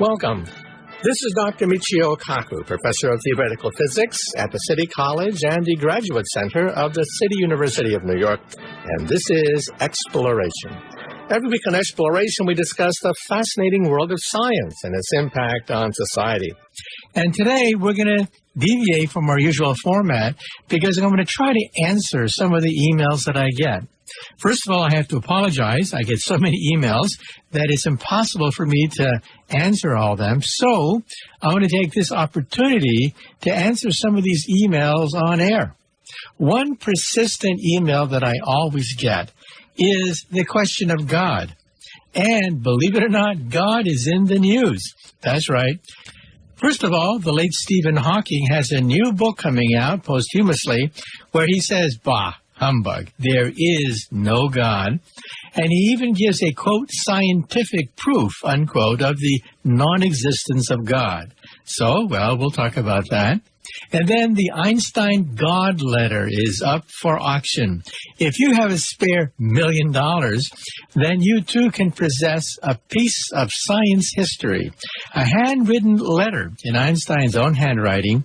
Welcome. This is Dr. Michio Kaku, Professor of Theoretical Physics at the City College and the Graduate Center of the City University of New York, and this is Exploration. Every week on Exploration, we discuss the fascinating world of science and its impact on society. And today, we're going to deviate from our usual format because I'm going to try to answer some of the emails that I get. First of all, I have to apologize. I get so many emails that it's impossible for me to answer all of them. So I want to take this opportunity to answer some of these emails on air. One persistent email that I always get is the question of God. And believe it or not, God is in the news. That's right. First of all, the late Stephen Hawking has a new book coming out posthumously where he says, bah, humbug, there is no God. And he even gives a, quote, scientific proof, unquote, of the non-existence of God. So, well, we'll talk about that. And then the Einstein God letter is up for auction. If you have a spare $1 million, then you too can possess a piece of science history, a handwritten letter in Einstein's own handwriting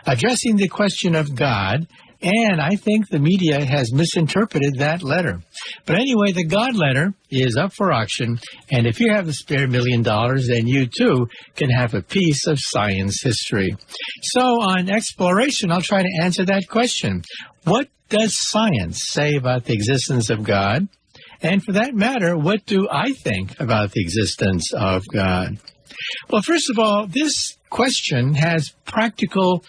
addressing the question of God. And I think the media has misinterpreted that letter. But anyway, the God letter is up for auction. And if you have a spare $1 million, then you too can have a piece of science history. So on Exploration, I'll try to answer that question. What does science say about the existence of God? And for that matter, what do I think about the existence of God? Well, first of all, this question has practical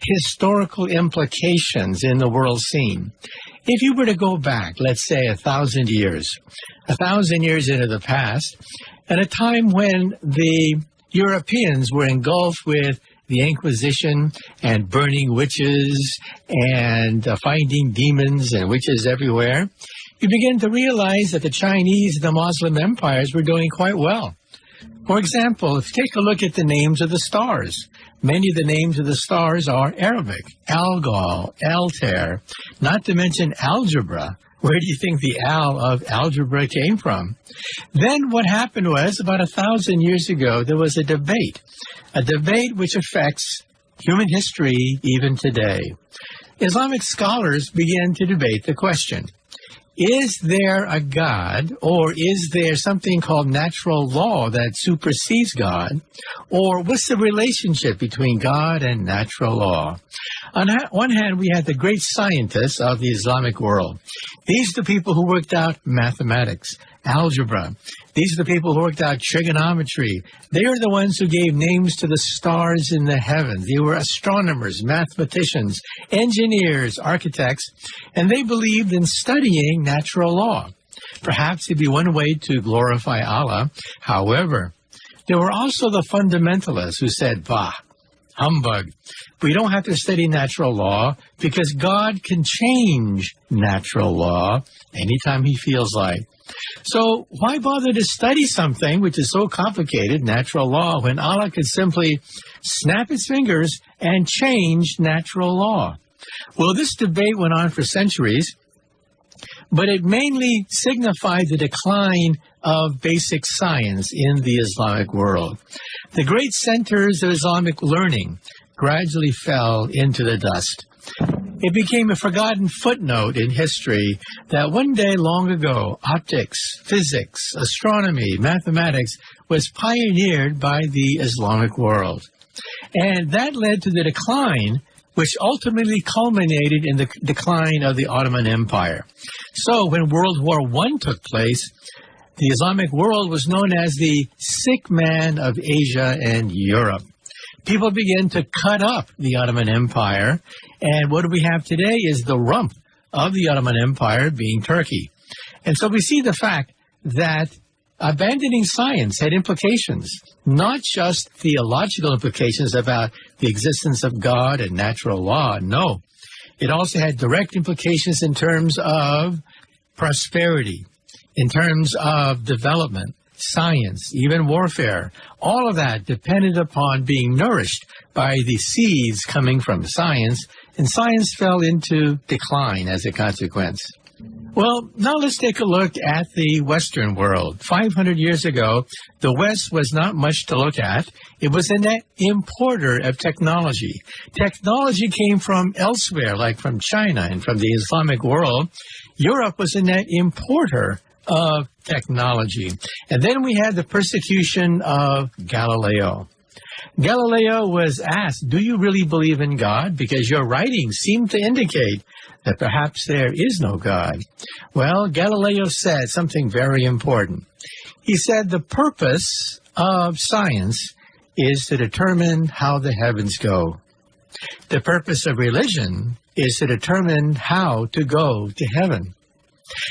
historical implications in the world scene. If you were to go back, let's say 1,000 years into the past, at a time when the Europeans were engulfed with the Inquisition and burning witches and finding demons and witches everywhere, you begin to realize that the Chinese and the Muslim empires were doing quite well. For example, take a look at the names of the stars. Many of the names of the stars are Arabic: Algol, Altair, not to mention algebra. Where do you think the Al of algebra came from? Then what happened was, about 1,000 years ago, there was a debate which affects human history even today. Islamic scholars began to debate the question: is there a God, or is there something called natural law that supersedes God? Or what's the relationship between God and natural law? On one hand, we had the great scientists of the Islamic world. These are the people who worked out mathematics, algebra. These are the people who worked out trigonometry. They are the ones who gave names to the stars in the heavens. They were astronomers, mathematicians, engineers, architects, and they believed in studying natural law. Perhaps it'd be one way to glorify Allah. However, there were also the fundamentalists who said, bah, humbug. We don't have to study natural law because God can change natural law anytime he feels like. So why bother to study something which is so complicated, natural law, when Allah could simply snap his fingers and change natural law? Well, this debate went on for centuries, but it mainly signified the decline of basic science in the Islamic world. The great centers of Islamic learning gradually fell into the dust. It became a forgotten footnote in history that one day long ago, optics, physics, astronomy, mathematics was pioneered by the Islamic world. And that led to the decline, which ultimately culminated in the decline of the Ottoman Empire. So when World War I took place, the Islamic world was known as the sick man of Asia and Europe. People began to cut up the Ottoman Empire, and what we have today is the rump of the Ottoman Empire being Turkey. And so we see the fact that abandoning science had implications, not just theological implications about the existence of God and natural law. No, it also had direct implications in terms of prosperity, in terms of development, science, even warfare. All of that depended upon being nourished by the seeds coming from science, and science fell into decline as a consequence. Well, now let's take a look at the Western world. 500 years ago, the West was not much to look at. It was a net importer of technology. Technology came from elsewhere, like from China and from the Islamic world. Europe was a net importer of technology. And then we had the persecution of Galileo. Galileo was asked, do you really believe in God? Because your writings seem to indicate that perhaps there is no God. Well, Galileo said something very important. He said the purpose of science is to determine how the heavens go. The purpose of religion is to determine how to go to heaven.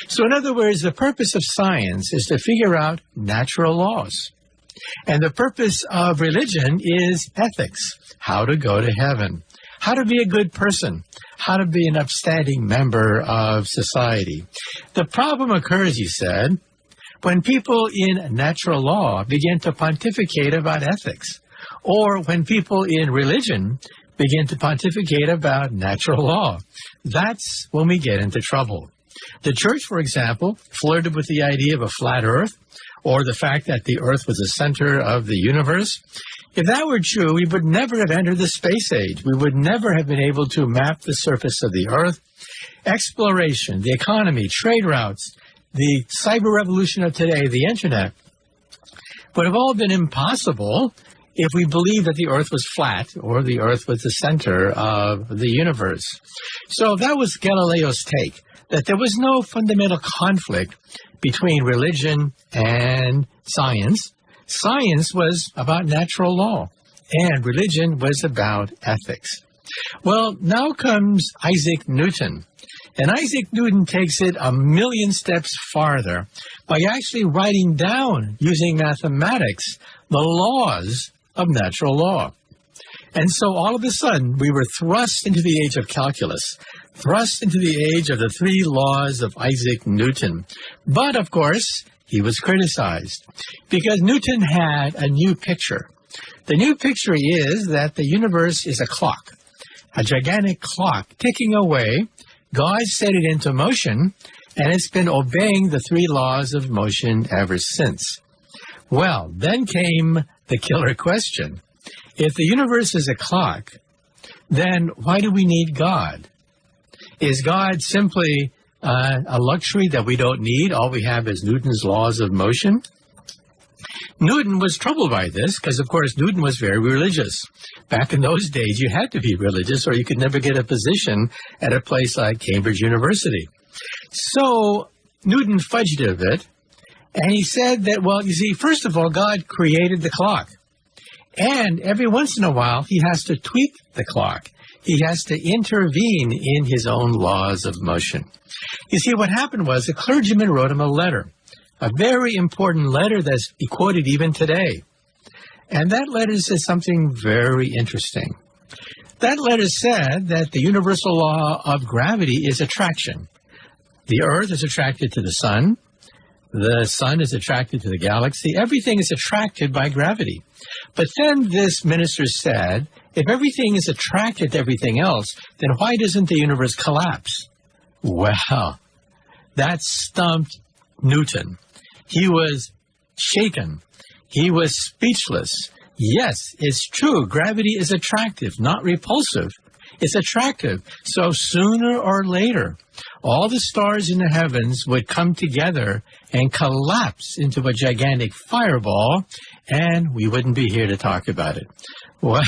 So in other words, the purpose of science is to figure out natural laws. And the purpose of religion is ethics, how to go to heaven, how to be a good person, how to be an upstanding member of society. The problem occurs, he said, when people in natural law begin to pontificate about ethics, or when people in religion begin to pontificate about natural law. That's when we get into trouble. The church, for example, flirted with the idea of a flat earth, or the fact that the earth was the center of the universe. If that were true, we would never have entered the space age. We would never have been able to map the surface of the earth. Exploration, the economy, trade routes, the cyber revolution of today, the internet, would have all been impossible if we believed that the earth was flat or the earth was the center of the universe. So that was Galileo's take, that there was no fundamental conflict between religion and science. Science was about natural law, and religion was about ethics. Well, now comes Isaac Newton. And Isaac Newton takes it a million steps farther by actually writing down, using mathematics, the laws of natural law. And so all of a sudden, we were thrust into the age of calculus, thrust into the age of the three laws of Isaac Newton. But, of course, he was criticized because Newton had a new picture. The new picture is that the universe is a clock, a gigantic clock ticking away. God set it into motion, and it's been obeying the three laws of motion ever since. Well, then came the killer question. If the universe is a clock, then why do we need God? Is God simply a luxury that we don't need? All we have is Newton's laws of motion? Newton was troubled by this because, of course, Newton was very religious. Back in those days, you had to be religious or you could never get a position at a place like Cambridge University. So Newton fudged it a bit, and he said that, well, you see, first of all, God created the clock. And every once in a while, he has to tweak the clock. He has to intervene in his own laws of motion. You see, what happened was a clergyman wrote him a letter, a very important letter that's quoted even today. And that letter says something very interesting. That letter said that the universal law of gravity is attraction. The earth is attracted to the sun is attracted to the galaxy. Everything is attracted by gravity. But then this minister said, if everything is attracted to everything else, then why doesn't the universe collapse? Well, that stumped Newton. He was shaken. He was speechless. Yes, it's true. Gravity is attractive, not repulsive. It's attractive. So sooner or later, all the stars in the heavens would come together and collapse into a gigantic fireball, and we wouldn't be here to talk about it. Well,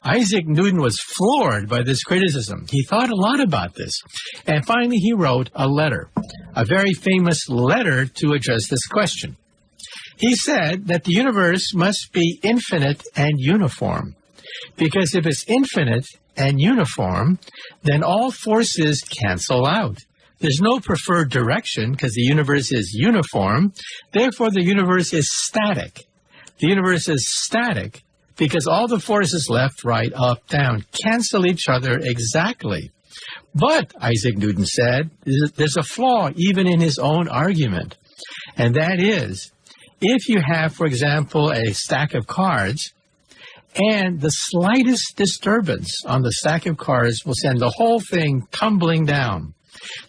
Isaac Newton was floored by this criticism. He thought a lot about this. And finally, he wrote a letter, a very famous letter to address this question. He said that the universe must be infinite and uniform, because if it's infinite and uniform, then all forces cancel out. There's no preferred direction because the universe is uniform. Therefore, the universe is static. The universe is static because all the forces left, right, up, down cancel each other exactly. But, Isaac Newton said, there's a flaw even in his own argument. And that is, if you have, for example, a stack of cards, and the slightest disturbance on the stack of cards will send the whole thing tumbling down.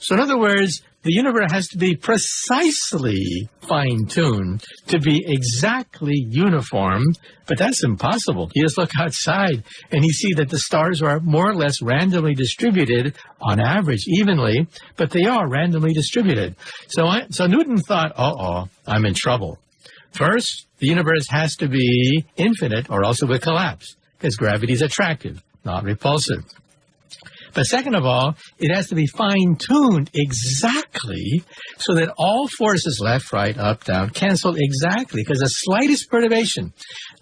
So in other words, the universe has to be precisely fine-tuned to be exactly uniform, but that's impossible. You just look outside and you see that the stars are more or less randomly distributed, on average evenly, but they are randomly distributed. So Newton thought, I'm in trouble. First, the universe has to be infinite or else it would collapse, because gravity is attractive, not repulsive. But second of all, it has to be fine-tuned exactly so that all forces, left, right, up, down, cancel exactly, because the slightest perturbation,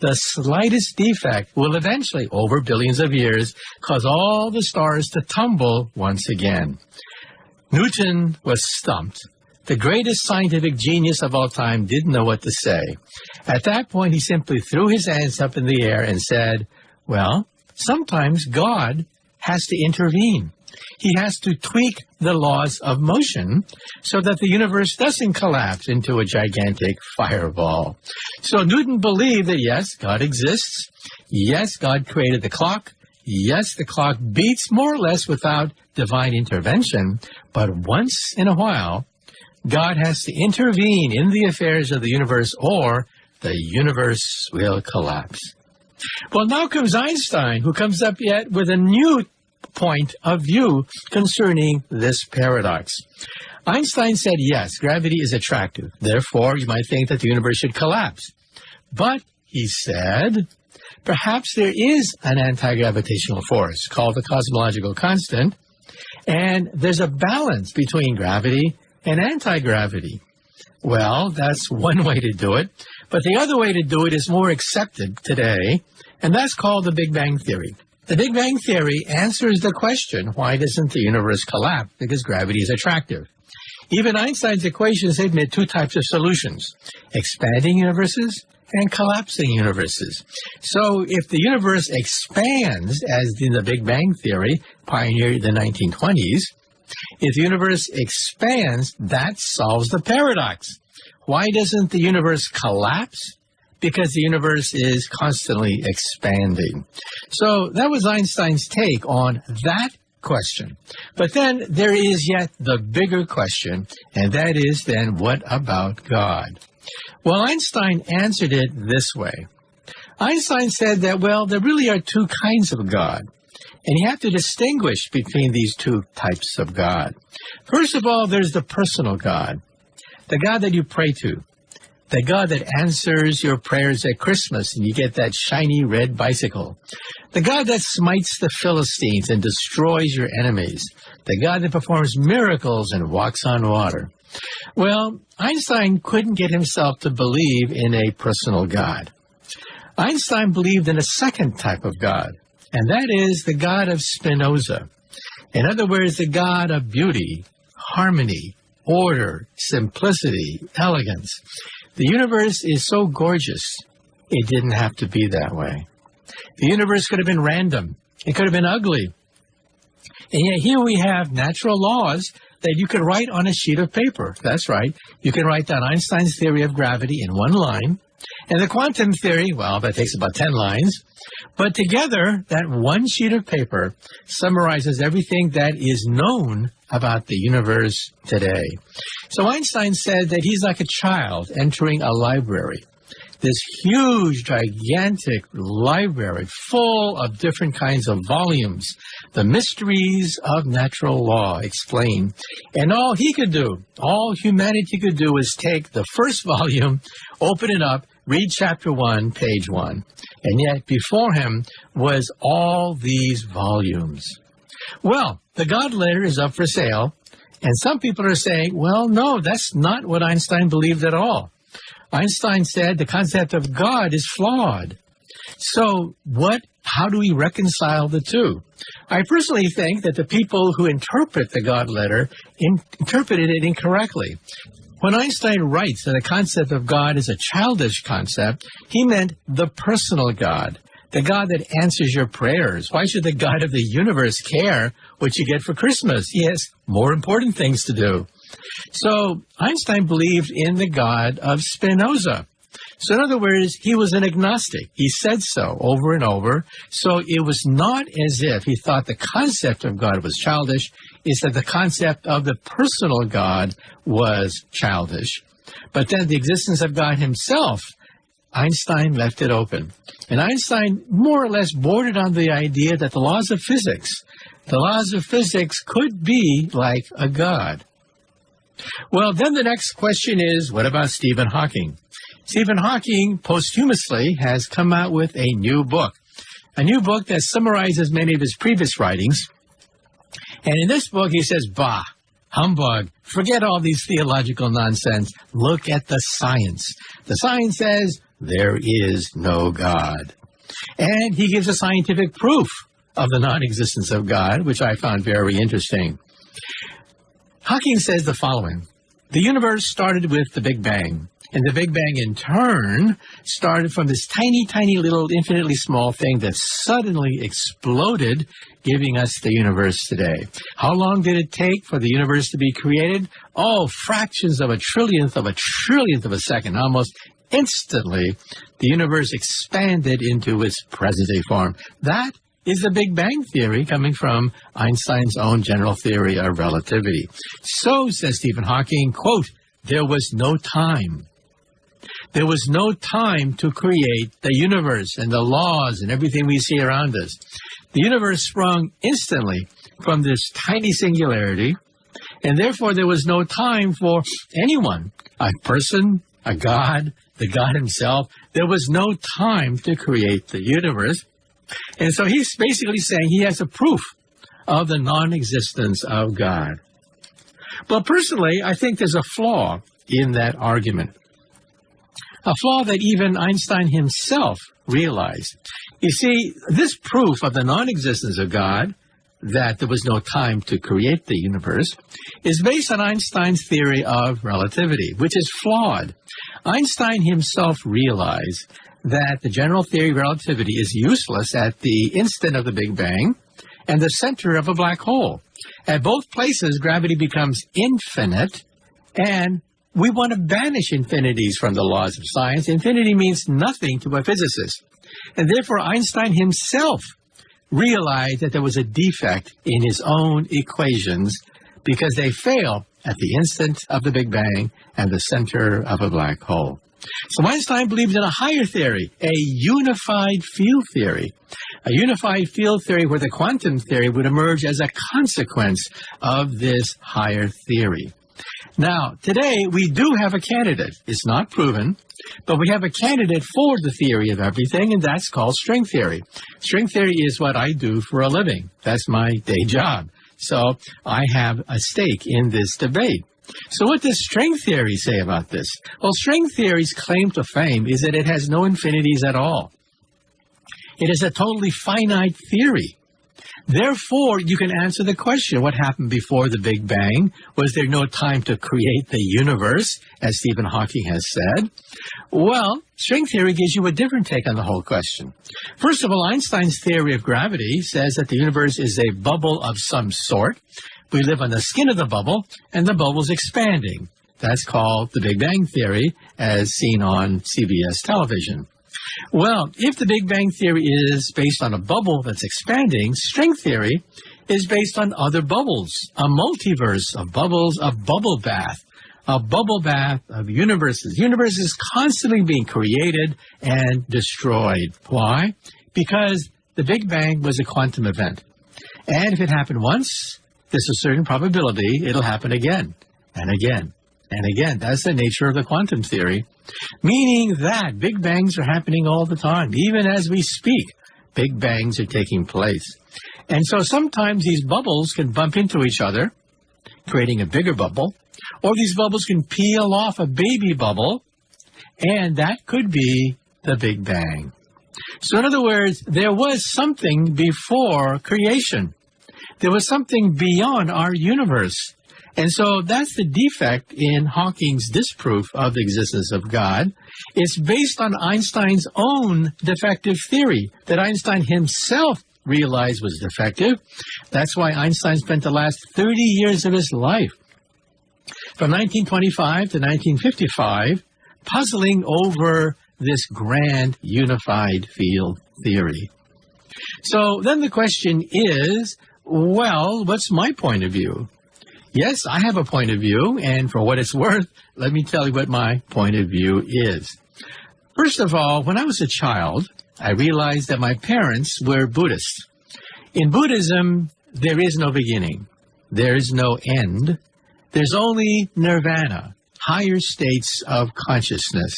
the slightest defect will eventually, over billions of years, cause all the stars to tumble once again. Newton was stumped. The greatest scientific genius of all time didn't know what to say. At that point, he simply threw his hands up in the air and said, well, sometimes God has to intervene. He has to tweak the laws of motion so that the universe doesn't collapse into a gigantic fireball. So Newton believed that, yes, God exists. Yes, God created the clock. Yes, the clock beats more or less without divine intervention. But once in a while, God has to intervene in the affairs of the universe or the universe will collapse. Well, now comes Einstein, who comes up yet with a new point of view concerning this paradox. Einstein said, yes, gravity is attractive. Therefore, you might think that the universe should collapse. But, he said, perhaps there is an anti-gravitational force called the cosmological constant, and there's a balance between gravity and anti-gravity. Well, that's one way to do it. But the other way to do it is more accepted today, and that's called the Big Bang Theory. The Big Bang Theory answers the question, why doesn't the universe collapse? Because gravity is attractive. Even Einstein's equations admit two types of solutions, expanding universes and collapsing universes. So if the universe expands, as in the Big Bang Theory, pioneered in the 1920s, if the universe expands, that solves the paradox. Why doesn't the universe collapse? Because the universe is constantly expanding. So that was Einstein's take on that question. But then there is yet the bigger question, and that is then, what about God? Well, Einstein answered it this way. Einstein said that, well, there really are two kinds of God. And you have to distinguish between these two types of God. First of all, there's the personal God, the God that you pray to, the God that answers your prayers at Christmas and you get that shiny red bicycle, the God that smites the Philistines and destroys your enemies, the God that performs miracles and walks on water. Well, Einstein couldn't get himself to believe in a personal God. Einstein believed in a second type of God, and that is the God of Spinoza. In other words, the God of beauty, harmony, order, simplicity, elegance. The universe is so gorgeous, it didn't have to be that way. The universe could have been random. It could have been ugly. And yet here we have natural laws that you could write on a sheet of paper. That's right. You can write down Einstein's theory of gravity in one line. And the quantum theory, well, that takes about 10 lines. But together, that one sheet of paper summarizes everything that is known about the universe today. So Einstein said that he's like a child entering a library. This huge, gigantic library full of different kinds of volumes, the mysteries of natural law explained. And all he could do, all humanity could do, is take the first volume, open it up, read chapter 1, page 1. And yet before him was all these volumes. Well, the God letter is up for sale, and some people are saying, well, no, that's not what Einstein believed at all. Einstein said the concept of God is flawed. So how do we reconcile the two? I personally think that the people who interpret the God letter interpreted it incorrectly. When Einstein writes that the concept of God is a childish concept, he meant the personal God, the God that answers your prayers. Why should the God of the universe care what you get for Christmas? He has more important things to do. So Einstein believed in the God of Spinoza. So in other words, he was an agnostic. He said so over and over. So it was not as if he thought the concept of God was childish. is that the concept of the personal God was childish. But then the existence of God himself, Einstein left it open. And Einstein more or less bordered on the idea that the laws of physics could be like a God. Well, then the next question is, what about Stephen Hawking? Stephen Hawking posthumously has come out with a new book that summarizes many of his previous writings. And in this book, he says, bah, humbug, forget all these theological nonsense. Look at the science. The science says there is no God. And he gives a scientific proof of the non-existence of God, which I found very interesting. Hawking says the following: the universe started with the Big Bang, and the Big Bang in turn started from this tiny, tiny little infinitely small thing that suddenly exploded, giving us the universe today. How long did it take for the universe to be created? Oh, fractions of a trillionth of a second. Almost instantly, the universe expanded into its present-day form. That is the Big Bang theory coming from Einstein's own general theory of relativity. So, says Stephen Hawking, quote, there was no time. There was no time to create the universe and the laws and everything we see around us. The universe sprung instantly from this tiny singularity, and therefore there was no time for anyone, a person, a God, the God himself. There was no time to create the universe. And so he's basically saying he has a proof of the non-existence of God. But personally, I think there's a flaw in that argument. A flaw that even Einstein himself realized. You see, this proof of the non-existence of God, that there was no time to create the universe, is based on Einstein's theory of relativity, which is flawed. Einstein himself realized that the general theory of relativity is useless at the instant of the Big Bang and the center of a black hole. At both places, gravity becomes infinite, and we want to banish infinities from the laws of science. Infinity means nothing to a physicist. And therefore, Einstein himself realized that there was a defect in his own equations because they fail at the instant of the Big Bang and the center of a black hole. So Einstein believed in a higher theory, a unified field theory. A unified field theory where the quantum theory would emerge as a consequence of this higher theory. Now, today we do have a candidate. It's not proven, but we have a candidate for the theory of everything, and that's called string theory. String theory is what I do for a living. That's my day job. So I have a stake in this debate. So what does string theory say about this? Well, string theory's claim to fame is that it has no infinities at all. It is a totally finite theory. Therefore, you can answer the question, what happened before the Big Bang? Was there no time to create the universe, as Stephen Hawking has said? Well, string theory gives you a different take on the whole question. First of all, Einstein's theory of gravity says that the universe is a bubble of some sort. We live on the skin of the bubble, and the bubble's expanding. That's called the Big Bang theory, as seen on CBS television. Well, if the Big Bang theory is based on a bubble that's expanding, string theory is based on other bubbles, a multiverse of bubbles, a bubble bath of universes. Universes constantly being created and destroyed. Why? Because the Big Bang was a quantum event. And if it happened once, there's a certain probability it'll happen again and again and again. That's the nature of the quantum theory, meaning that Big Bangs are happening all the time. Even as we speak, Big Bangs are taking place. And so sometimes these bubbles can bump into each other, creating a bigger bubble, or these bubbles can peel off a baby bubble, and that could be the Big Bang. So in other words, there was something before creation. There was something beyond our universe. And so that's the defect in Hawking's disproof of the existence of God. It's based on Einstein's own defective theory that Einstein himself realized was defective. That's why Einstein spent the last 30 years of his life, from 1925 to 1955, puzzling over this grand unified field theory. So then the question is, Well, what's my point of view? Yes, I have a point of view, and for what it's worth, let me tell you what my point of view is. First of all, when I was a child, I realized that my parents were Buddhists. In Buddhism, there is no beginning. There is no end. There's only nirvana, higher states of consciousness.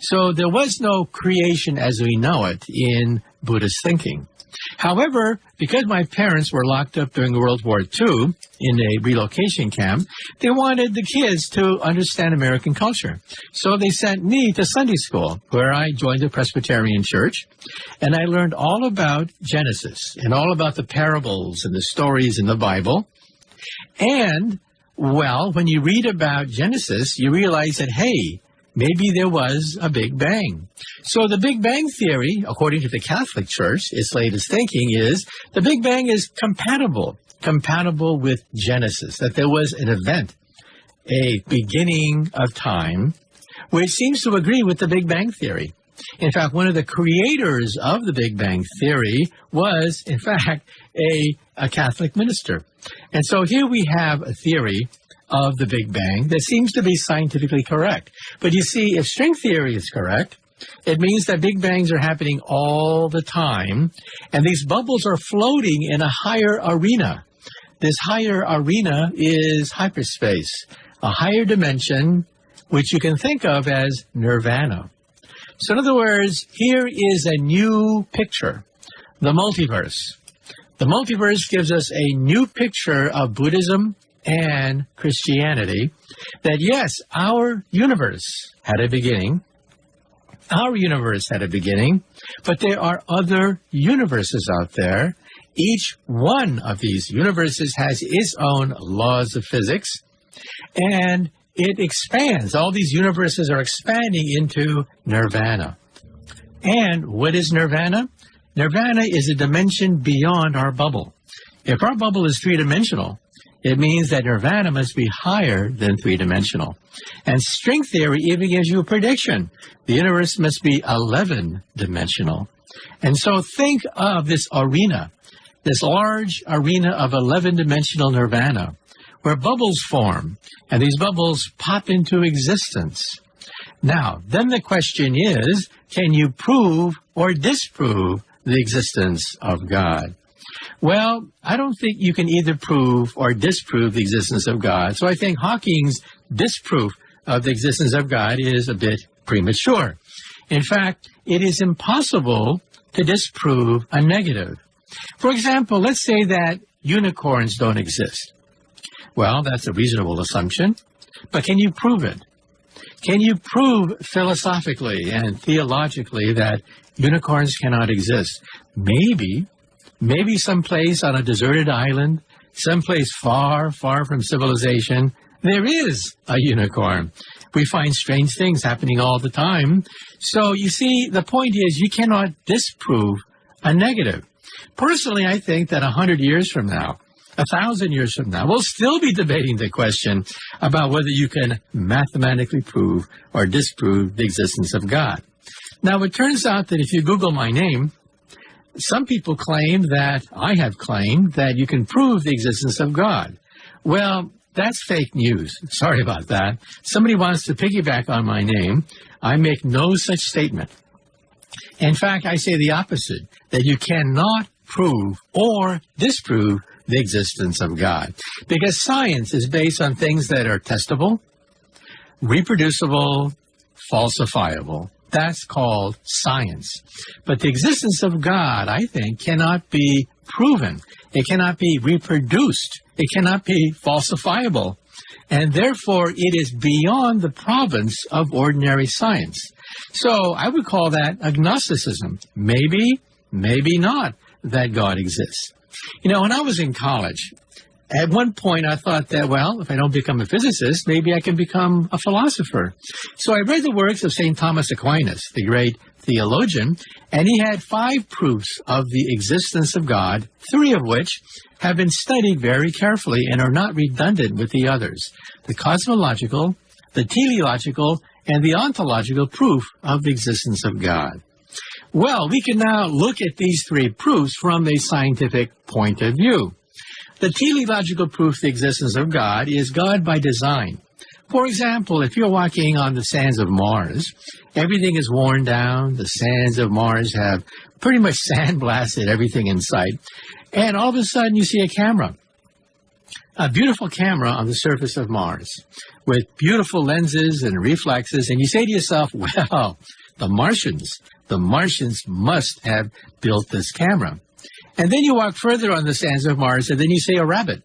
So there was no creation as we know it in Buddhist thinking. However, because my parents were locked up during World War II in a relocation camp, they wanted the kids to understand American culture. So they sent me to Sunday school, where I joined the Presbyterian Church, and I learned all about Genesis and all about the parables and the stories in the Bible. And, well, when you read about Genesis, you realize that, hey, maybe there was a Big Bang. So the Big Bang theory, according to the Catholic Church, its latest thinking is the Big Bang is compatible with Genesis, that there was an event, a beginning of time, which seems to agree with the Big Bang theory. In fact, one of the creators of the Big Bang theory was, in fact, a Catholic minister. And so here we have a theory of the Big Bang that seems to be scientifically correct. But you see, if string theory is correct, it means that Big Bangs are happening all the time, and these bubbles are floating in a higher arena. This higher arena is hyperspace, a higher dimension, which you can think of as nirvana. So in other words, here is a new picture, the multiverse. The multiverse gives us a new picture of Buddhism and Christianity, that yes, our universe had a beginning. Our universe had a beginning, but there are other universes out there. Each one of these universes has its own laws of physics, and it expands. All these universes are expanding into nirvana. And what is nirvana? Nirvana is a dimension beyond our bubble. If our bubble is three-dimensional, it means that nirvana must be higher than three-dimensional. And string theory even gives you a prediction. The universe must be 11-dimensional. And so think of this arena, this large arena of 11-dimensional nirvana, where bubbles form, and these bubbles pop into existence. Now, then the question is, can you prove or disprove the existence of God? Well, I don't think you can either prove or disprove the existence of God. So I think Hawking's disproof of the existence of God is a bit premature. In fact, it is impossible to disprove a negative. For example, let's say that unicorns don't exist. Well, that's a reasonable assumption, but can you prove it? Can you prove philosophically and theologically that unicorns cannot exist? Maybe someplace on a deserted island, someplace far, far from civilization, there is a unicorn. We find strange things happening all the time. So you see, the point is you cannot disprove a negative. Personally, I think that 100 years from now, 1,000 years from now, we'll still be debating the question about whether you can mathematically prove or disprove the existence of God. Now, it turns out that if you Google my name, some people claim that I have claimed that you can prove the existence of God. Well, that's fake news. Sorry about that. Somebody wants to piggyback on my name. I make no such statement. In fact, I say the opposite, that you cannot prove or disprove the existence of God, because science is based on things that are testable, reproducible, falsifiable. That's called science. But the existence of God, I think, cannot be proven. It cannot be reproduced. It cannot be falsifiable. And therefore, it is beyond the province of ordinary science. So I would call that agnosticism. Maybe not that God exists. You know, when I was in college, at one point I thought that, well, if I don't become a physicist, maybe I can become a philosopher. So I read the works of St. Thomas Aquinas, the great theologian, and he had 5 proofs of the existence of God, 3 of which have been studied very carefully and are not redundant with the others: the cosmological, the teleological, and the ontological proof of the existence of God. Well, we can now look at these 3 proofs from a scientific point of view. The teleological proof of the existence of God is God by design. For example, if you're walking on the sands of Mars, everything is worn down. The sands of Mars have pretty much sandblasted everything in sight. And all of a sudden you see a camera, a beautiful camera on the surface of Mars with beautiful lenses and reflexes. And you say to yourself, well, the Martians must have built this camera. And then you walk further on the sands of Mars and then you see a rabbit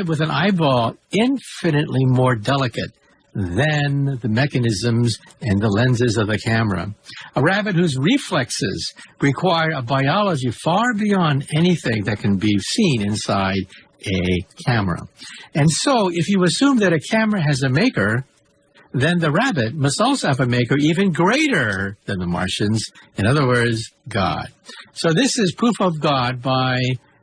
with an eyeball infinitely more delicate than the mechanisms and the lenses of the camera. A rabbit whose reflexes require a biology far beyond anything that can be seen inside a camera. And so if you assume that a camera has a maker, then the rabbit must also have a maker even greater than the Martians. In other words, God. So this is proof of God by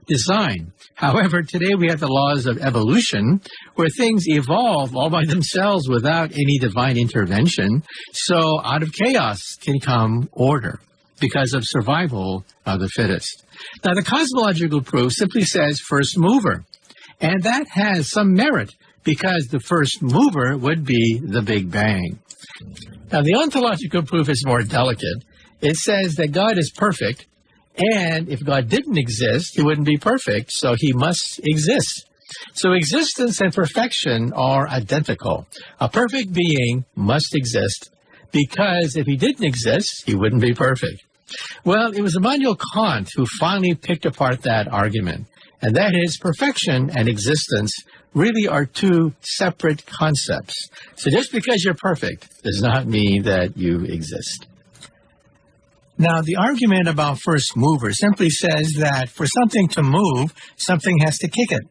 design. However, today we have the laws of evolution where things evolve all by themselves without any divine intervention. So out of chaos can come order because of survival of the fittest. Now, the cosmological proof simply says first mover. And that has some merit because the first mover would be the Big Bang. Now, the ontological proof is more delicate. It says that God is perfect. And if God didn't exist, he wouldn't be perfect, so he must exist. So existence and perfection are identical. A perfect being must exist because if he didn't exist, he wouldn't be perfect. Well, it was Immanuel Kant who finally picked apart that argument, and that is perfection and existence really are two separate concepts. So just because you're perfect does not mean that you exist. Now, the argument about first mover simply says that for something to move, something has to kick it.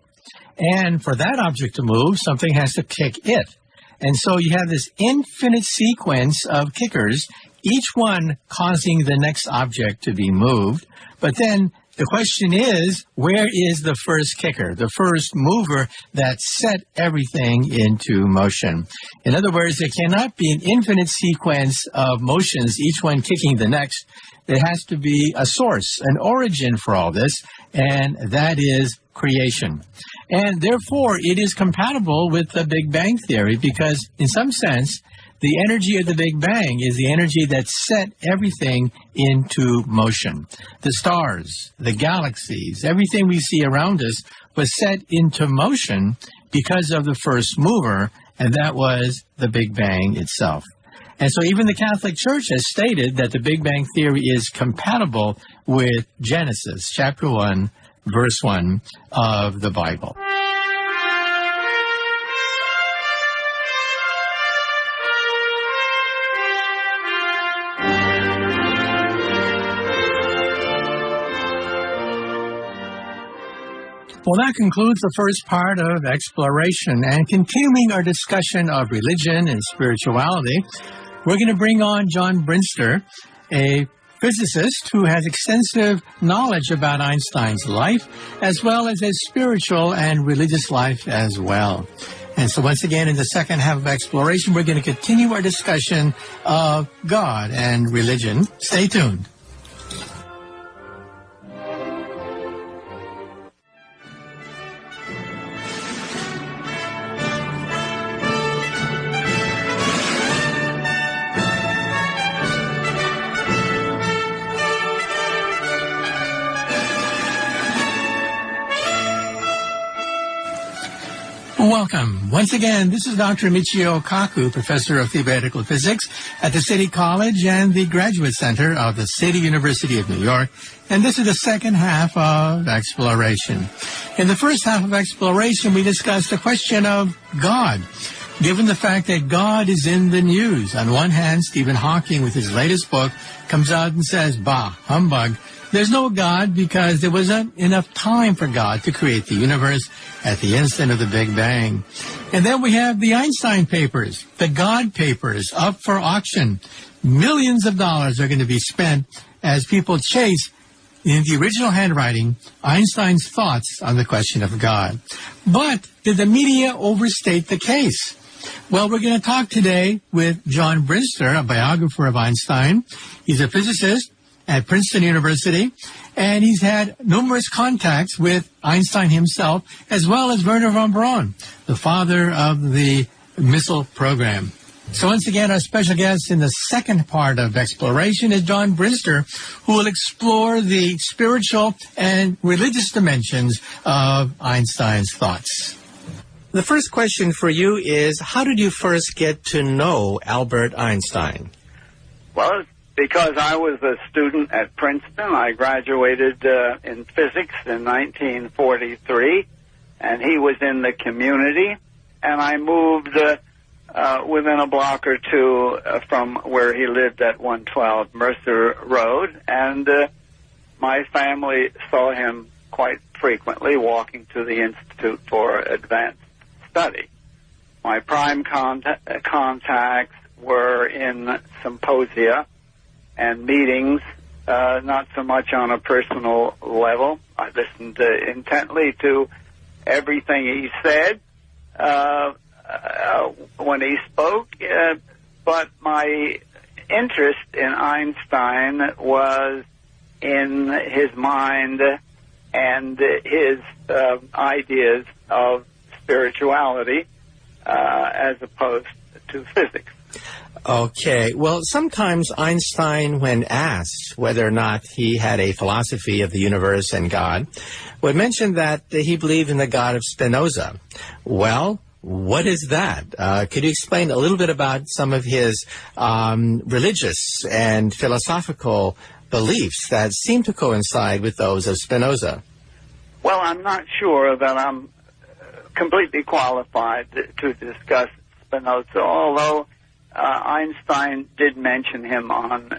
And for that object to move, something has to kick it. And so you have this infinite sequence of kickers, each one causing the next object to be moved. But then the question is, where is the first kicker, the first mover that set everything into motion? In other words, there cannot be an infinite sequence of motions, each one kicking the next. There has to be a source, an origin for all this, and that is creation. And therefore, it is compatible with the Big Bang Theory because, in some sense, the energy of the Big Bang is the energy that set everything into motion. The stars, the galaxies, everything we see around us was set into motion because of the first mover, and that was the Big Bang itself. And so even the Catholic Church has stated that the Big Bang Theory is compatible with Genesis, chapter 1, verse 1 of the Bible. Well, that concludes the first part of exploration. And continuing our discussion of religion and spirituality, we're going to bring on John Brinster, a physicist who has extensive knowledge about Einstein's life, as well as his spiritual and religious life as well. And so once again, in the second half of exploration, we're going to continue our discussion of God and religion. Stay tuned. Welcome. Once again, this is Dr. Michio Kaku, Professor of Theoretical Physics at the City College and the Graduate Center of the City University of New York. And this is the second half of exploration. In the first half of exploration, we discussed the question of God. Given the fact that God is in the news, on one hand, Stephen Hawking, with his latest book, comes out and says, bah, humbug. There's no God because there wasn't enough time for God to create the universe at the instant of the Big Bang. And then we have the Einstein papers, the God papers, up for auction. Millions of dollars are going to be spent as people chase, in the original handwriting, Einstein's thoughts on the question of God. But did the media overstate the case? Well, we're going to talk today with John Brinster, a biographer of Einstein. He's a physicist at Princeton University, and he's had numerous contacts with Einstein himself, as well as Werner von Braun, the father of the missile program. So once again, our special guest in the second part of Exploration is John Brister, who will explore the spiritual and religious dimensions of Einstein's thoughts. The first question for you is, how did you first get to know Albert Einstein? Well, because I was a student at Princeton. I graduated in physics in 1943, and he was in the community, and I moved within a block or two from where he lived at 112 Mercer Road, and my family saw him quite frequently walking to the Institute for Advanced Study. My prime contacts were in symposia and meetings, not so much on a personal level. I listened intently to everything he said when he spoke, but my interest in Einstein was in his mind and his ideas of spirituality as opposed to physics. Okay. Well, sometimes Einstein, when asked whether or not he had a philosophy of the universe and God, would mention that he believed in the God of Spinoza. Well, what is that? Could you explain a little bit about some of his religious and philosophical beliefs that seem to coincide with those of Spinoza? Well, I'm not sure that I'm completely qualified to discuss Spinoza, although Einstein did mention him on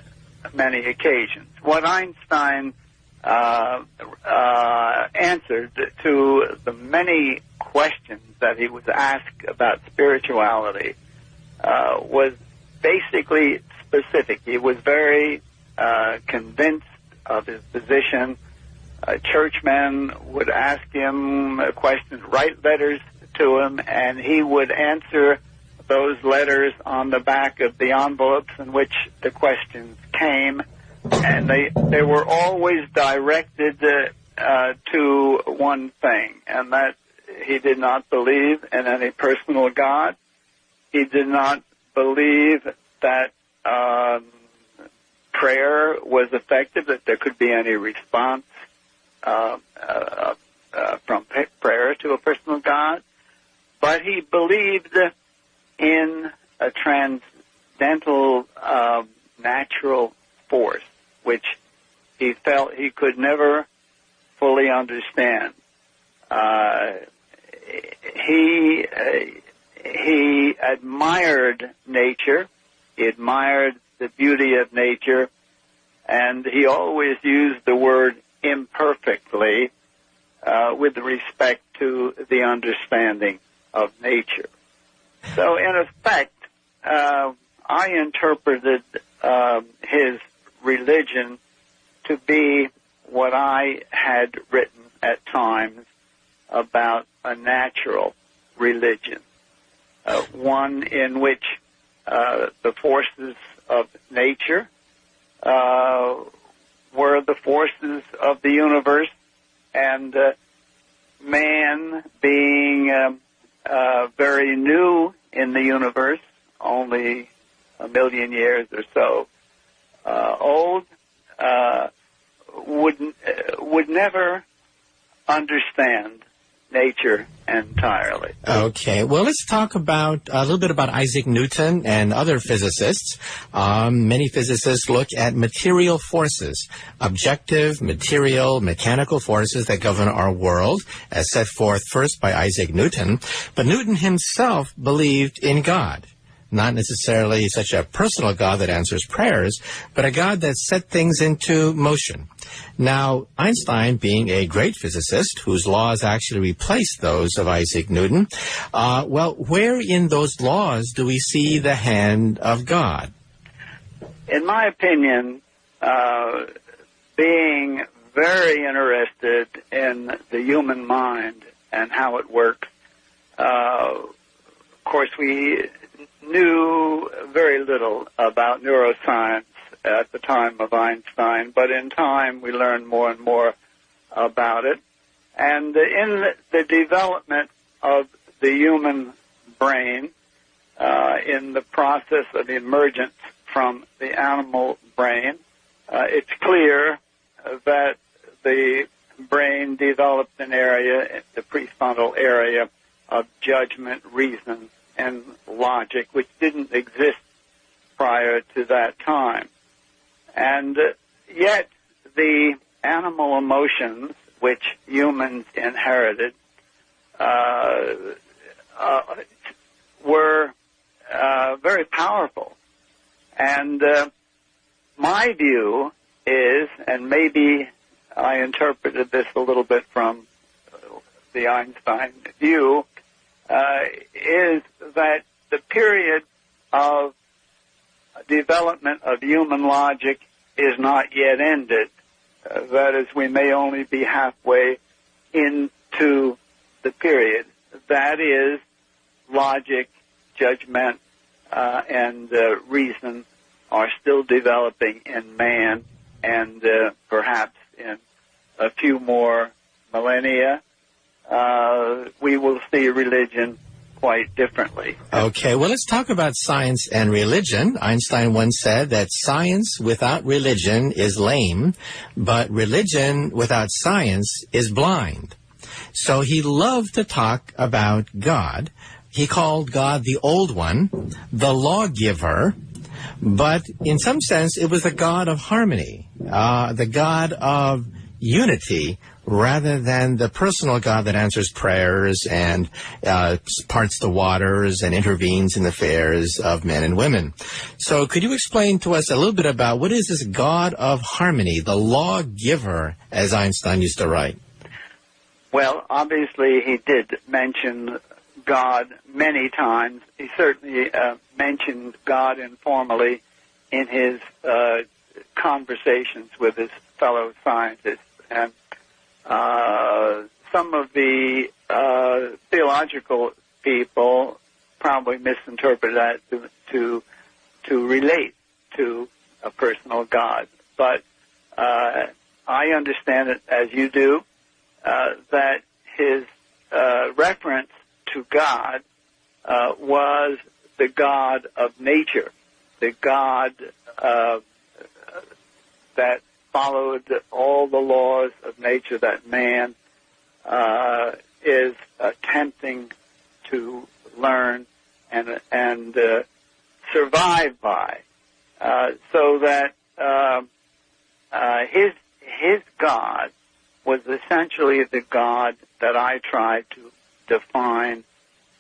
many occasions. What Einstein answered to the many questions that he was asked about spirituality was basically specific. He was very convinced of his position. Churchmen would ask him questions, write letters to him, and he would answer those letters on the back of the envelopes in which the questions came, and they were always directed to one thing, and that he did not believe in any personal God. He did not believe that prayer was effective, that there could be any response from prayer to a personal God, but he believed in a transcendental natural force, which he felt he could never fully understand. He admired nature. He admired the beauty of nature, and he always used the word imperfectly with respect to the understanding of nature. So, in effect, I interpreted his religion to be what I had written at times about a natural religion, one in which the forces of nature were the forces of the universe, and man being very new in the universe, only 1 million years or so old, would never understand nature entirely. Okay, well, let's talk about a little bit about Isaac Newton and other physicists. Many physicists look at material forces, objective, material, mechanical forces that govern our world, as set forth first by Isaac Newton. But Newton himself believed in God. Not necessarily such a personal God that answers prayers, but a God that set things into motion. Now, Einstein, being a great physicist whose laws actually replaced those of Isaac Newton, well, where in those laws do we see the hand of God? In my opinion, being very interested in the human mind and how it works, of course, we knew very little about neuroscience at the time of Einstein, but in time we learned more and more about it. And in the development of the human brain, in the process of emergence from the animal brain, it's clear that the brain developed an area, the prefrontal area, of judgment, reason, and logic, which didn't exist prior to that time. And yet the animal emotions, which humans inherited, were very powerful. And my view is, and maybe I interpreted this a little bit from the Einstein view, is that the period of development of human logic is not yet ended. That is, we may only be halfway into the period. That is, logic, judgment, and reason are still developing in man, and perhaps in a few more millennia, we will see religion quite differently. Okay, well, let's talk about science and religion. Einstein once said that science without religion is lame, but religion without science is blind. So he loved to talk about God. He called God the Old One, the lawgiver, but in some sense it was the God of harmony, the God of unity, rather than the personal God that answers prayers and parts the waters and intervenes in the affairs of men and women. So could you explain to us a little bit about what is this God of harmony, the lawgiver, as Einstein used to write? Well, obviously he did mention God many times. He certainly mentioned God informally in his conversations with his fellow scientists. And some of the theological people probably misinterpret that to relate to a personal God. But I understand it as you do, that his reference to God was the God of nature, the God that followed all the laws of nature that man is attempting to learn and survive by, so that his God was essentially the God that I tried to define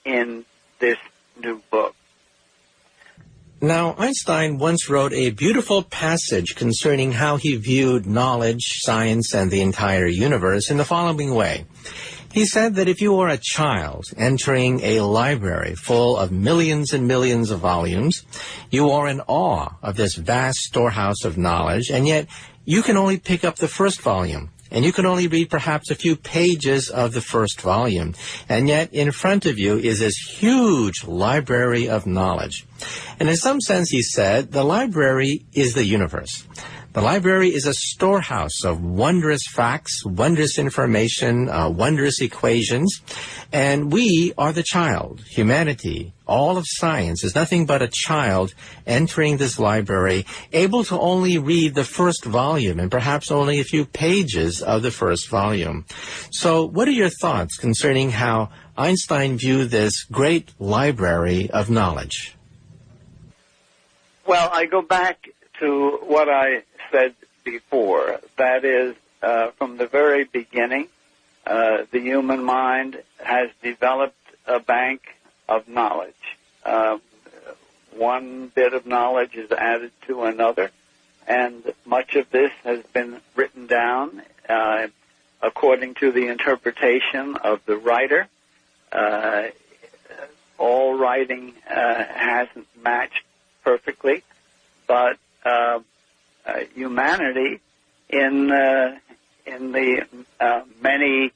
in this new book. Now, Einstein once wrote a beautiful passage concerning how he viewed knowledge, science, and the entire universe in the following way. He said that if you are a child entering a library full of millions and millions of volumes, you are in awe of this vast storehouse of knowledge, and yet you can only pick up the first volume. And you can only read perhaps a few pages of the first volume. And yet in front of you is this huge library of knowledge. And in some sense, he said, the library is the universe. The library is a storehouse of wondrous facts, wondrous information, wondrous equations. And we are the child. Humanity, all of science, is nothing but a child entering this library, able to only read the first volume and perhaps only a few pages of the first volume. So what are your thoughts concerning how Einstein viewed this great library of knowledge? Well, I go back to what I said before. That is, from the very beginning, the human mind has developed a bank of knowledge. One bit of knowledge is added to another, and much of this has been written down according to the interpretation of the writer. All writing hasn't matched perfectly, but humanity in the many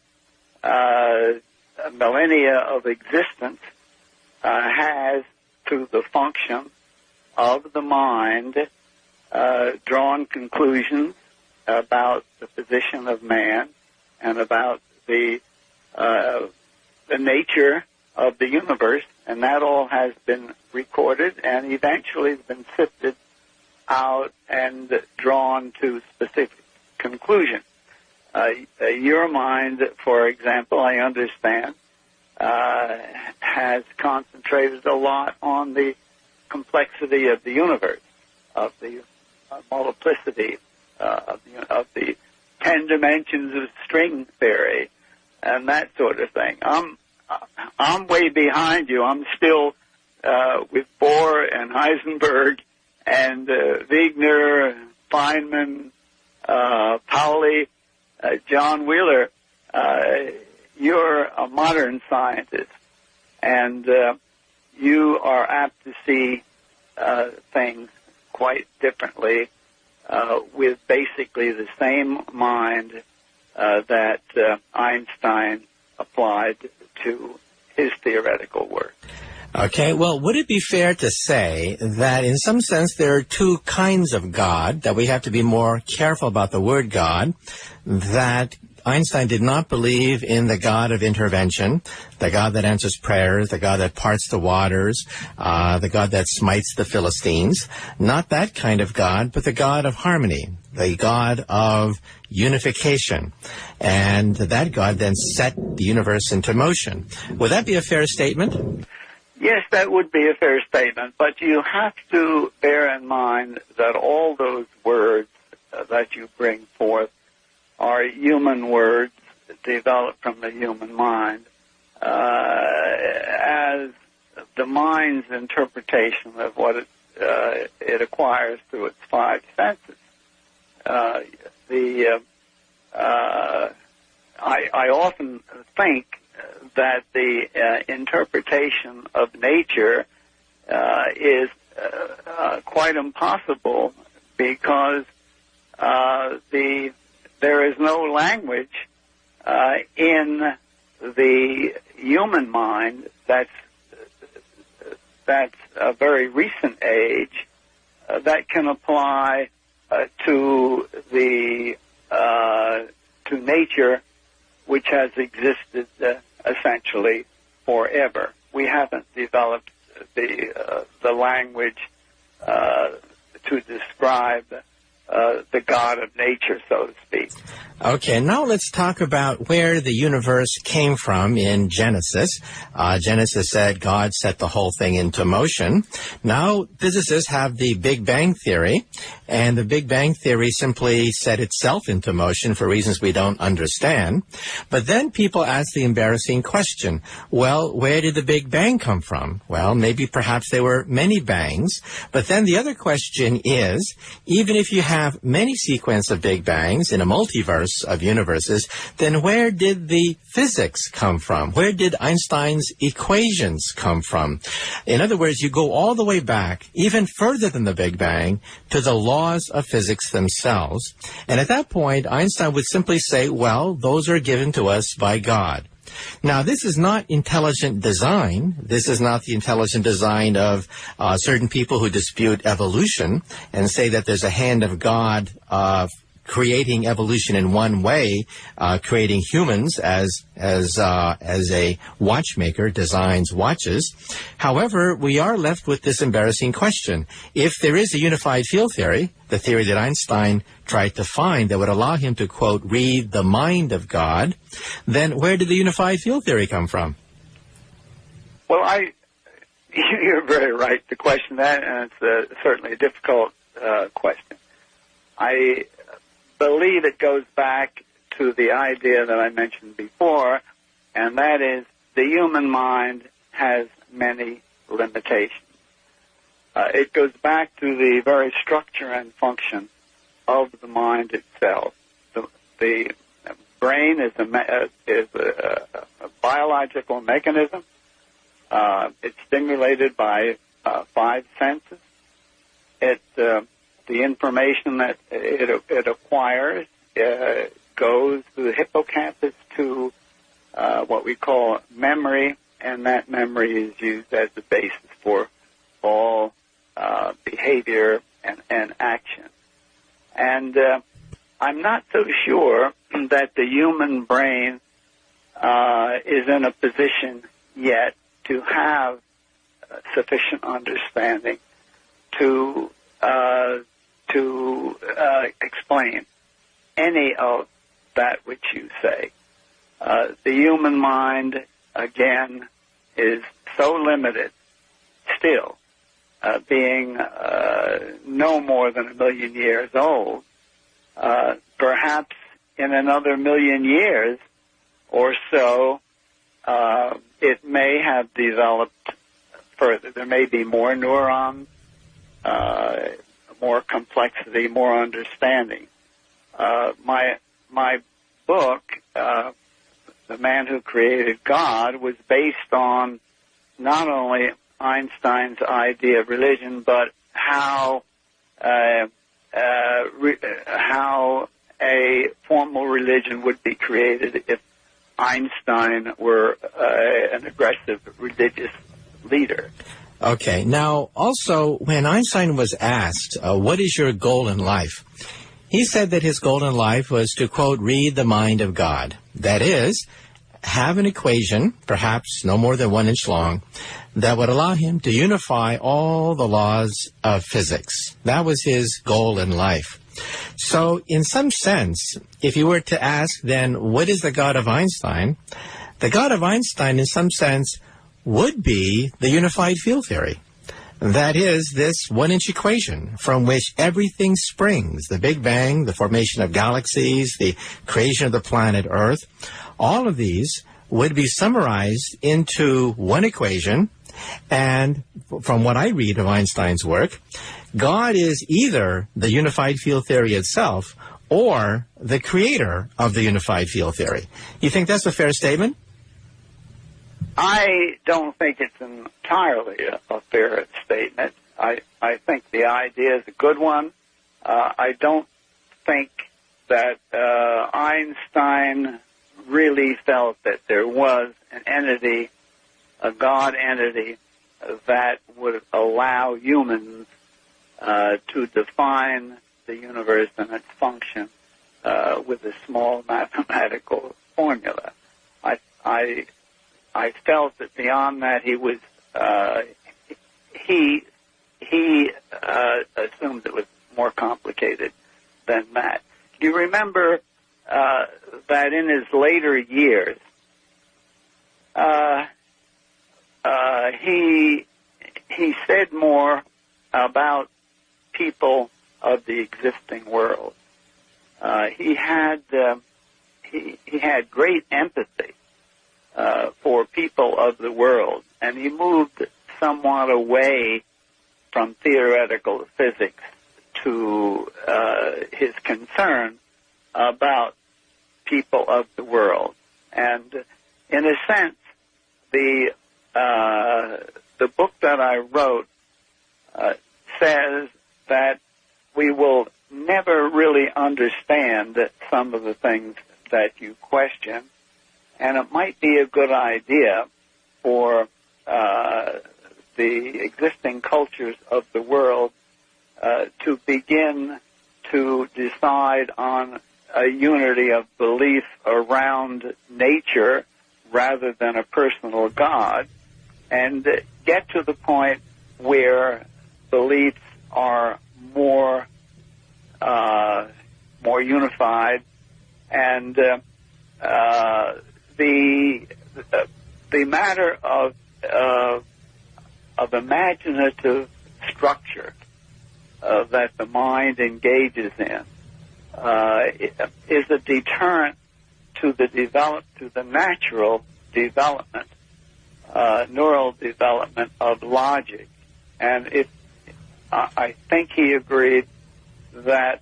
millennia of existence has, through the function of the mind, drawn conclusions about the position of man and about the nature of the universe, and that all has been recorded and eventually been sifted out and drawn to specific conclusions. Your mind, for example, I understand, has concentrated a lot on the complexity of the universe, of the multiplicity of the 10 dimensions of string theory, and that sort of thing. I'm way behind you. I'm still with Bohr and Heisenberg and Wigner, Feynman, Pauli, John Wheeler. You're a modern scientist, and you are apt to see things quite differently with basically the same mind that Einstein applied to his theoretical work. Okay, well, would it be fair to say that in some sense there are two kinds of God, that we have to be more careful about the word God, that Einstein did not believe in the God of intervention, the God that answers prayers, the God that parts the waters, the God that smites the Philistines. Not that kind of God, but the God of harmony, the God of unification. And that God then set the universe into motion. Would that be a fair statement? Yes, that would be a fair statement, but you have to bear in mind that all those words that you bring forth are human words developed from the human mind as the mind's interpretation of what it acquires through its five senses. I often think that the interpretation of nature is quite impossible because there is no language in the human mind that's a very recent age that can apply to nature, which has existed essentially forever. We haven't developed the language to describe the God of nature, so to speak. Okay, now let's talk about where the universe came from in Genesis. Genesis said God set the whole thing into motion. Now, physicists have the Big Bang Theory, and the Big Bang Theory simply set itself into motion for reasons we don't understand. But then people ask the embarrassing question, well, where did the Big Bang come from? Well, maybe perhaps there were many bangs. But then the other question is, even if you have many sequences of Big Bangs in a multiverse of universes, then where did the physics come from? Where did Einstein's equations come from? In other words, you go all the way back, even further than the Big Bang, to the laws of physics themselves. And at that point, Einstein would simply say, well, those are given to us by God. Now, this is not intelligent design. This is not the intelligent design of certain people who dispute evolution and say that there's a hand of God creating evolution in one way, creating humans as a watchmaker designs watches. However, we are left with this embarrassing question. If there is a unified field theory, the theory that Einstein tried to find that would allow him to, quote, read the mind of God, then where did the unified field theory come from? Well, you're very right to question that, and it's certainly a difficult question. I believe it goes back to the idea that I mentioned before, and that is the human mind has many limitations. It goes back to the very structure and function of the mind itself. The brain is a biological mechanism. It's stimulated by five senses. The information that it acquires goes through the hippocampus to what we call memory, and that memory is used as the basis for all behavior and action. I'm not so sure that the human brain is in a position yet to have sufficient understanding to explain any of that which you say. The human mind, again, is so limited still, being no more than 1 million years old. Perhaps in another 1 million years or so, it may have developed further. There may be more neurons, more complexity, more understanding. My book, The Man Who Created God, was based on not only Einstein's idea of religion, but how a formal religion would be created if Einstein were an aggressive religious leader. Okay. Now, also, when Einstein was asked, what is your goal in life? He said that his goal in life was to, quote, read the mind of God. That is, have an equation, perhaps no more than 1 inch long, that would allow him to unify all the laws of physics. That was his goal in life. So, in some sense, if you were to ask, then, what is the God of Einstein? The God of Einstein, in some sense, would be the unified field theory. That is, this 1 inch equation from which everything springs, the Big Bang, the formation of galaxies, the creation of the planet Earth. All of these would be summarized into one equation, and from what I read of Einstein's work, God is either the unified field theory itself or the creator of the unified field theory. You think that's a fair statement? I don't think it's entirely a fair statement. I think the idea is a good one. I don't think that Einstein really felt that there was an entity, a God entity, that would allow humans to define the universe and its function with a small mathematical formula. I felt that beyond that he was he assumed it was more complicated than that. Do you remember that in his later years he said more about people of the existing world. He had great empathy for people of the world, and he moved somewhat away from theoretical physics to his concern about people of the world. And in a sense, the book that I wrote says that we will never really understand some of the things that you question, and it might be a good idea for the existing cultures of the world to begin to decide on a unity of belief around nature rather than a personal God, and get to the point where beliefs are more unified, and the matter of imaginative structure that the mind engages in is a deterrent to the natural development, neural development of logic. And I think he agreed that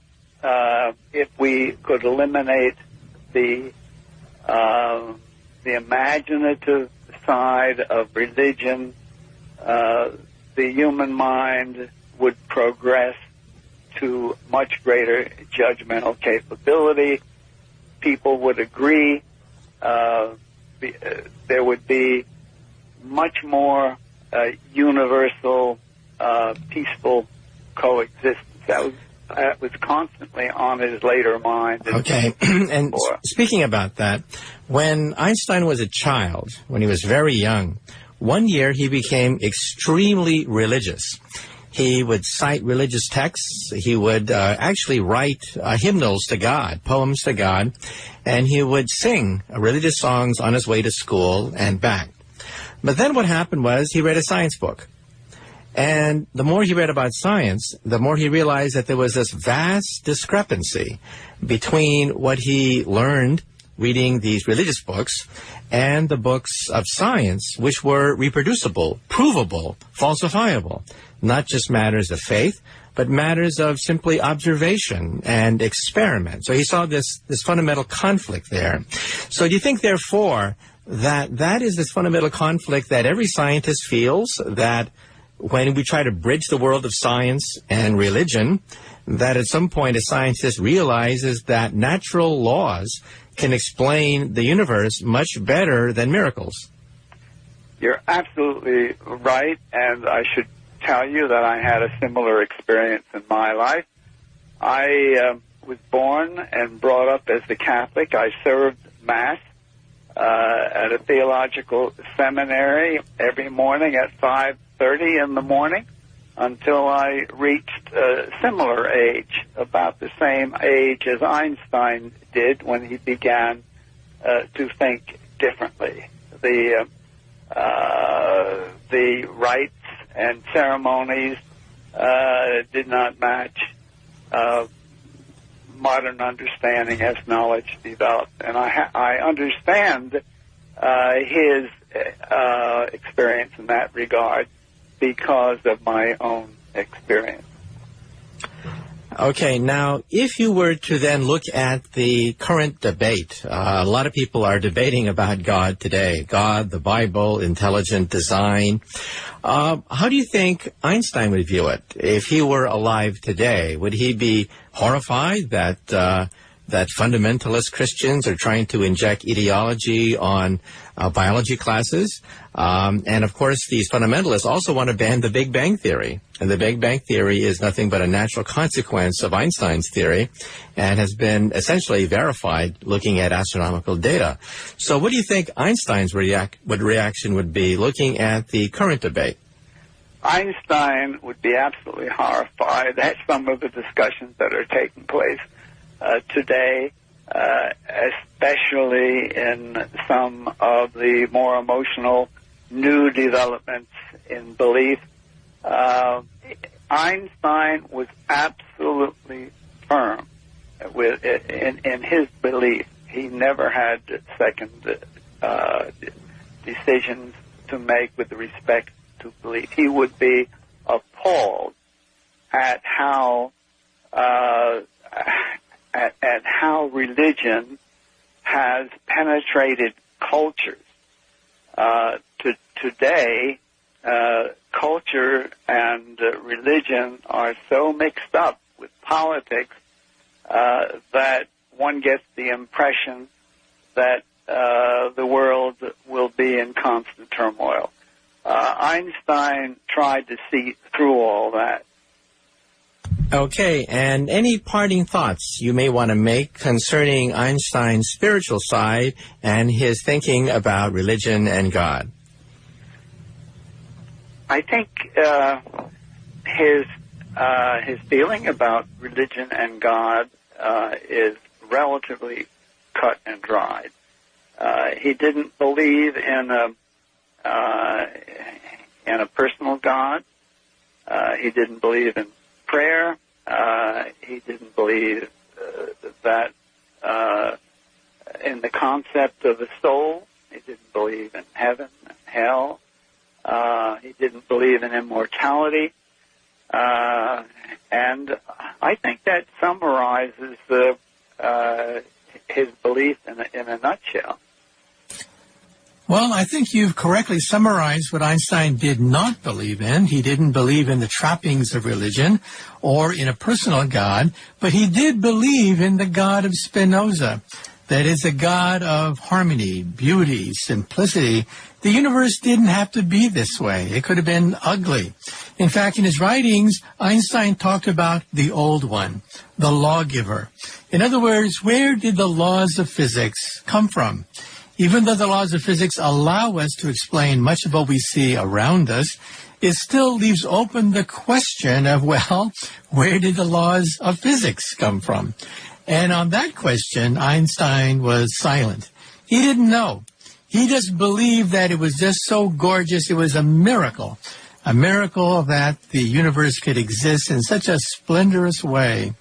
if we could eliminate the imaginative side of religion, the human mind would progress to much greater judgmental capability. People would agree. There would be much more universal, peaceful coexistence. that was constantly on his later mind. Okay. And speaking about that, when Einstein was a child, when he was very young, one year he became extremely religious. He would cite religious texts. He would actually write hymnals to God, poems to God, and he would sing religious songs on his way to school and back. But then what happened was he read a science book. And the more he read about science, the more he realized that there was this vast discrepancy between what he learned reading these religious books and the books of science, which were reproducible, provable, falsifiable. Not just matters of faith, but matters of simply observation and experiment. So he saw this fundamental conflict there. So do you think, therefore, that is this fundamental conflict that every scientist feels, that when we try to bridge the world of science and religion, that at some point a scientist realizes that natural laws can explain the universe much better than miracles? You're absolutely right, and I should tell you that I had a similar experience in my life. I was born and brought up as a Catholic. I served Mass at a theological seminary every morning at 5:30 in the morning until I reached a similar age, about the same age as Einstein did when he began to think differently. The rites and ceremonies did not match modern understanding as knowledge developed. And I understand his experience in that regard because of my own experience. Okay, now, if you were to then look at the current debate, a lot of people are debating about God today, God, the Bible, intelligent design. How do you think Einstein would view it if he were alive today? Would he be horrified that fundamentalist Christians are trying to inject ideology on biology classes? And, of course, these fundamentalists also want to ban the Big Bang Theory. And the Big Bang Theory is nothing but a natural consequence of Einstein's theory and has been essentially verified looking at astronomical data. So what do you think Einstein's reaction would be looking at the current debate? Einstein would be absolutely horrified at some of the discussions that are taking place today, especially in some of the more emotional new developments in belief. Einstein was absolutely firm in his belief. He never had second decisions to make with respect to belief. He would be appalled at how at how religion has penetrated cultures. Today, culture and religion are so mixed up with politics that one gets the impression that the world will be in constant turmoil. Einstein tried to see through all that. Okay, and any parting thoughts you may want to make concerning Einstein's spiritual side and his thinking about religion and God? I think his feeling about religion and God is relatively cut and dried. He didn't believe in a personal God. He didn't believe in prayer. He didn't believe that in the concept of a soul. He didn't believe in heaven and hell. He didn't believe in immortality. And I think that summarizes his belief in a nutshell. Well, I think you've correctly summarized what Einstein did not believe in. He didn't believe in the trappings of religion or in a personal God, but he did believe in the God of Spinoza, that is a God of harmony, beauty, simplicity, the universe didn't have to be this way. It could have been ugly. In fact, in his writings, Einstein talked about the old one, the lawgiver. In other words, where did the laws of physics come from? Even though the laws of physics allow us to explain much of what we see around us, it still leaves open the question of, well, where did the laws of physics come from? And on that question, Einstein was silent. He didn't know. He just believed that it was just so gorgeous. It was a miracle that the universe could exist in such a splendorous way.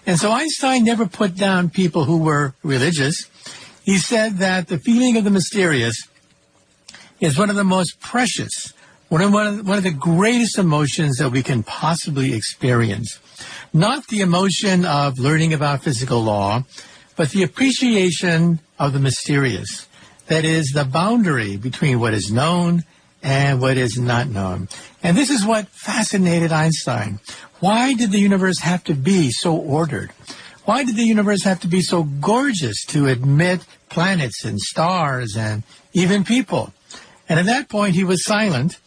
And so Einstein never put down people who were religious. He said that the feeling of the mysterious is one of the most precious, one of the greatest emotions that we can possibly experience. Not the emotion of learning about physical law, but the appreciation of the mysterious. That is, the boundary between what is known and what is not known. And this is what fascinated Einstein. Why did the universe have to be so ordered? Why did the universe have to be so gorgeous to admit planets and stars and even people? And at that point, he was silent,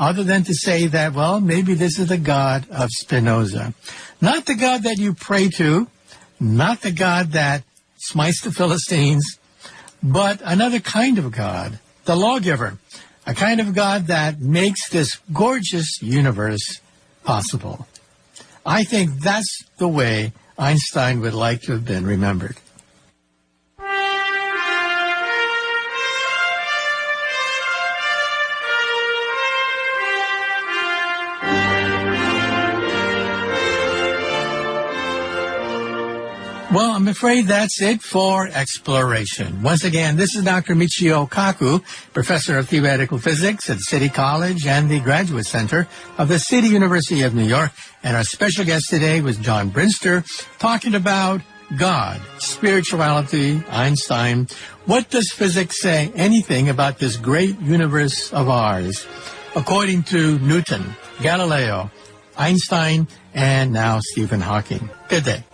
other than to say that, well, maybe this is the God of Spinoza. Not the God that you pray to, not the God that smites the Philistines, but another kind of God, the lawgiver, a kind of God that makes this gorgeous universe possible. I think that's the way Einstein would like to have been remembered. Well, I'm afraid that's it for exploration. Once again, this is Dr. Michio Kaku, professor of theoretical physics at City College and the Graduate Center of the City University of New York. And our special guest today was John Brinster, talking about God, spirituality, Einstein. What does physics say anything about this great universe of ours? According to Newton, Galileo, Einstein, and now Stephen Hawking. Good day.